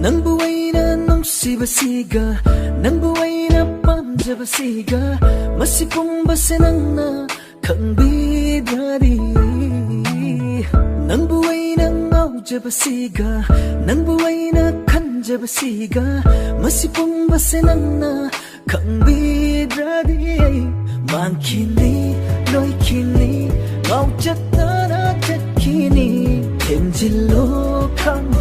Nangbu aina nungsibasiga, nangbu aina pamjabasiga, masipumbase nangna khangbidradi. Nangbu aina ngaujabasiga, nangbu aina khanjabasiga, masipumbase nangna khangbidradi. Mangkini loikini, ngaujatana chatkini, tenjilo khang